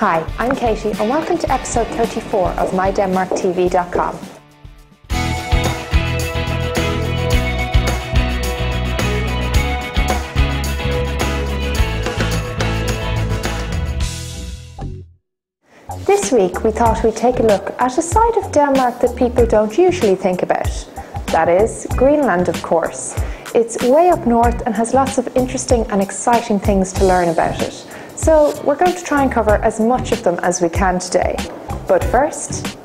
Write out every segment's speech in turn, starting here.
Hi, I'm Katie and welcome to episode 34 of MyDenmarkTV.com. This week we thought we'd take a look at a side of Denmark that people don't usually think about. That is, Greenland, of course. It's way up north and has lots of interesting and exciting things to learn about it. So we're going to try and cover as much of them as we can today. But first,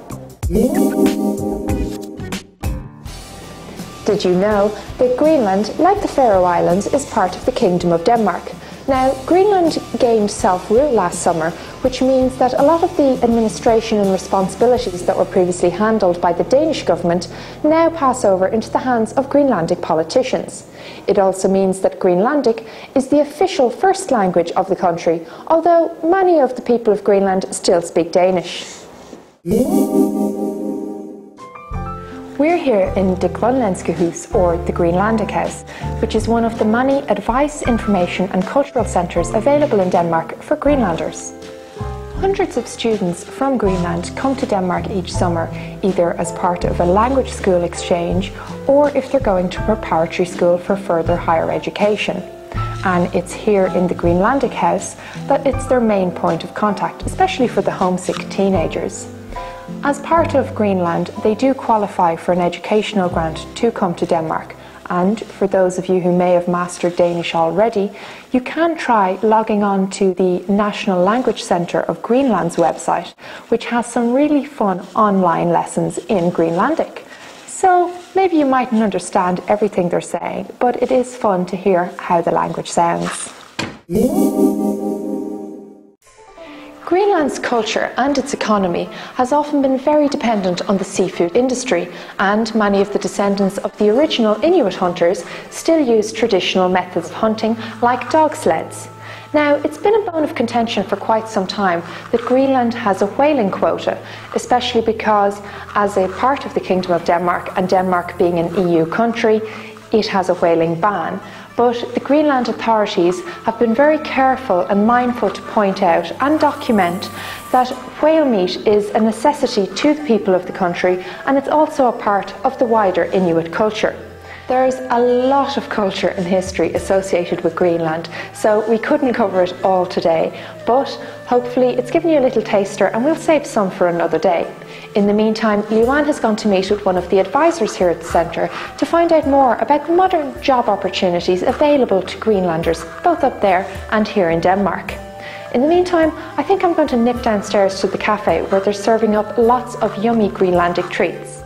did you know that Greenland, like the Faroe Islands, is part of the Kingdom of Denmark? Now, Greenland gained self-rule last summer, which means that a lot of the administration and responsibilities that were previously handled by the Danish government now pass over into the hands of Greenlandic politicians. It also means that Greenlandic is the official first language of the country, although many of the people of Greenland still speak Danish. We're here in Det Grønlandske Hus, or the Greenlandic House, which is one of the many advice, information and cultural centres available in Denmark for Greenlanders. Hundreds of students from Greenland come to Denmark each summer, either as part of a language school exchange or if they're going to preparatory school for further higher education. And it's here in the Greenlandic House that it's their main point of contact, especially for the homesick teenagers. As part of Greenland, they do qualify for an educational grant to come to Denmark. And for those of you who may have mastered Danish already, you can try logging on to the National Language Centre of Greenland's website, which has some really fun online lessons in Greenlandic. So maybe you mightn't understand everything they're saying, but it is fun to hear how the language sounds. Greenland's culture and its economy has often been very dependent on the seafood industry, and many of the descendants of the original Inuit hunters still use traditional methods of hunting like dog sleds. Now, it's been a bone of contention for quite some time that Greenland has a whaling quota, especially because as a part of the Kingdom of Denmark, and Denmark being an EU country, it has a whaling ban. But the Greenland authorities have been very careful and mindful to point out and document that whale meat is a necessity to the people of the country, and it's also a part of the wider Inuit culture. There's a lot of culture and history associated with Greenland, so we couldn't cover it all today, but hopefully it's given you a little taster and we'll save some for another day. In the meantime, Johan has gone to meet with one of the advisors here at the centre to find out more about the modern job opportunities available to Greenlanders, both up there and here in Denmark. In the meantime, I think I'm going to nip downstairs to the cafe where they're serving up lots of yummy Greenlandic treats.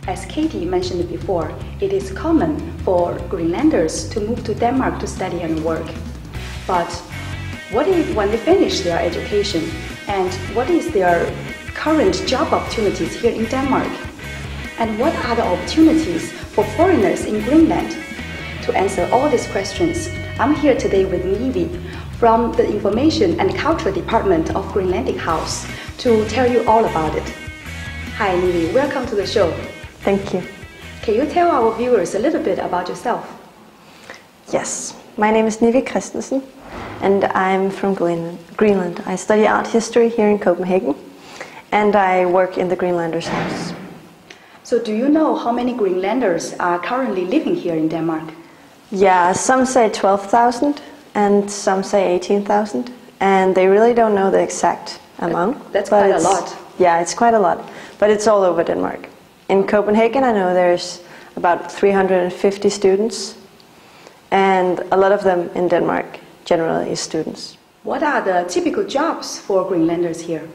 As Katie mentioned before, it is common for Greenlanders to move to Denmark to study and work. But what if when they finish their education, and what is their current job opportunities here in Denmark? And what are the opportunities for foreigners in Greenland? To answer all these questions, I'm here today with Nivi from the Information and Culture Department of Greenlandic House to tell you all about it. Hi Nivi, welcome to the show. Thank you. Can you tell our viewers a little bit about yourself? Yes, my name is Nivi Christensen and I'm from Greenland. I study art history here in Copenhagen and I work in the Greenlanders House. So do you know how many Greenlanders are currently living here in Denmark? Yeah, some say 12,000 and some say 18,000, and they really don't know the exact amount. That's quite a lot. Yeah, it's quite a lot, but it's all over Denmark. In Copenhagen I know there's about 350 students, and a lot of them in Denmark generally is students. What are the typical jobs for Greenlanders here?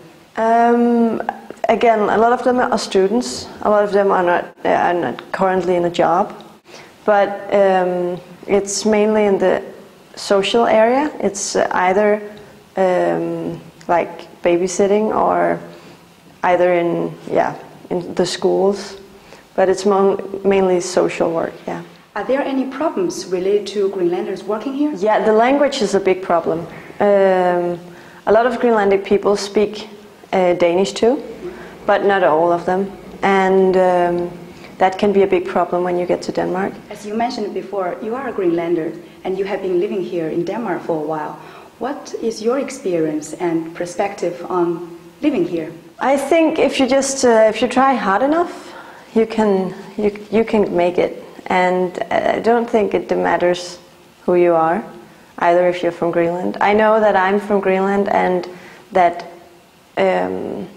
Again, a lot of them are students. A lot of them are not currently in a job, but it's mainly in the social area. It's either like babysitting or either in the schools, but it's mainly social work. Yeah. Are there any problems related to Greenlanders working here? Yeah, the language is a big problem. A lot of Greenlandic people speak Danish too, but not all of them, and that can be a big problem when you get to Denmark. As you mentioned before, you are a Greenlander and you have been living here in Denmark for a while. What is your experience and perspective on living here? I think if you just if you try hard enough, you can make it. And I don't think it matters who you are, either if you're from Greenland. I know that I'm from Greenland and that I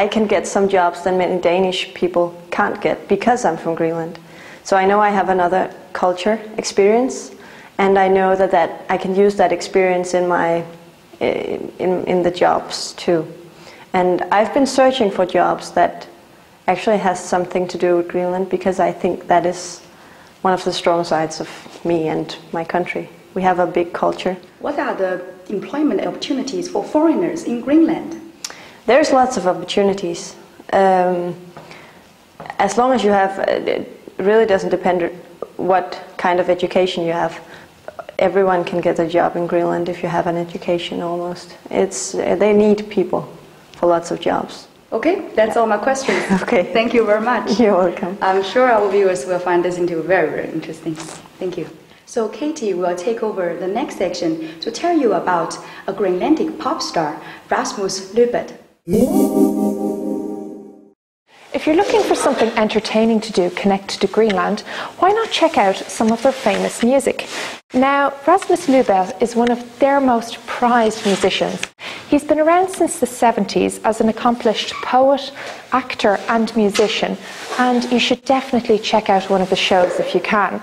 can get some jobs that many Danish people can't get because I'm from Greenland. So I know I have another culture experience, and I know that I can use that experience in my in the jobs too. And I've been searching for jobs that actually has something to do with Greenland, because I think that is one of the strong sides of me and my country. We have a big culture. What are the employment opportunities for foreigners in Greenland? There's lots of opportunities. As long as you have, it really doesn't depend what kind of education you have. Everyone can get a job in Greenland if you have an education almost. They need people for lots of jobs. Okay, that's all my questions. Okay. Thank you very much. You're welcome. I'm sure our viewers will find this interview very, very interesting. Thank you. So Katie will take over the next section to tell you about a Greenlandic pop star, Rasmus Lubeth. If you're looking for something entertaining to do connected to Greenland, why not check out some of their famous music? Now, Rasmus Lubeth is one of their most prized musicians. He's been around since the 70s as an accomplished poet, actor and musician, and you should definitely check out one of the shows if you can.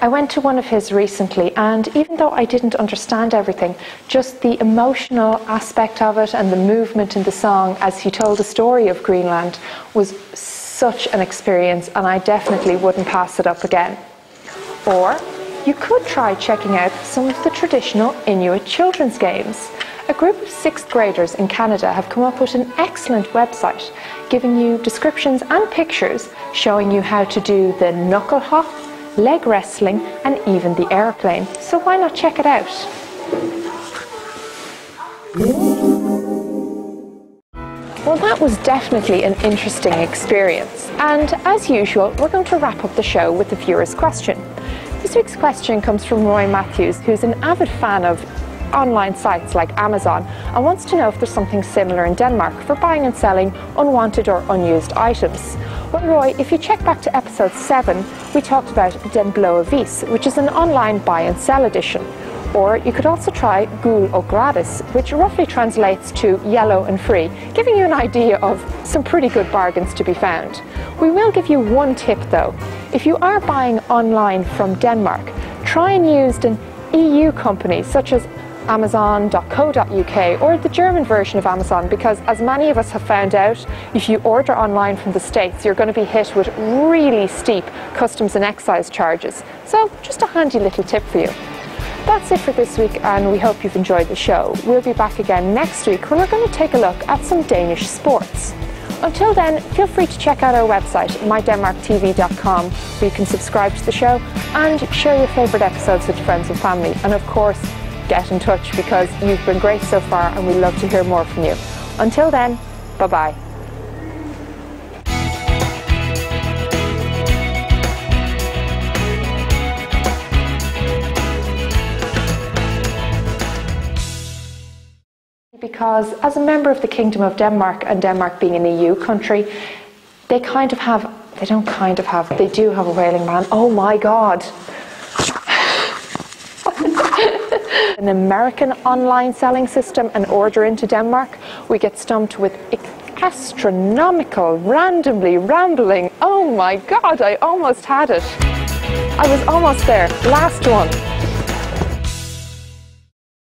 I went to one of his recently, and even though I didn't understand everything, just the emotional aspect of it and the movement in the song as he told the story of Greenland was such an experience, and I definitely wouldn't pass it up again. Or you could try checking out some of the traditional Inuit children's games. A group of 6th graders in Canada have come up with an excellent website giving you descriptions and pictures showing you how to do the knuckle hop, leg wrestling and even the airplane. So why not check it out? Well, that was definitely an interesting experience. And as usual, we're going to wrap up the show with the viewer's question. This week's question comes from Roy Matthews, who's an avid fan of online sites like Amazon and wants to know if there's something similar in Denmark for buying and selling unwanted or unused items. Well, Roy, if you check back to episode 7, we talked about Den Blå Avis, which is an online buy and sell edition. Or you could also try Gul og Gratis, which roughly translates to yellow and free, giving you an idea of some pretty good bargains to be found. We will give you one tip though. If you are buying online from Denmark, try and use an EU company such as Amazon.co.uk or the German version of Amazon, because as many of us have found out, if you order online from the States, you're going to be hit with really steep customs and excise charges. So just a handy little tip for you. That's it for this week, and we hope you've enjoyed the show. We'll be back again next week when we're going to take a look at some Danish sports. Until then, feel free to check out our website, mydenmarktv.com, where you can subscribe to the show and share your favourite episodes with friends and family. And of course, get in touch, because you've been great so far and we'd love to hear more from you. Until then, bye-bye. Because as a member of the Kingdom of Denmark, and Denmark being an EU country, they do have a whaling ban. Oh my God. An American online selling system and order into Denmark, we get stumped with astronomical, randomly rambling. Oh my God, I almost had it. I was almost there. Last one.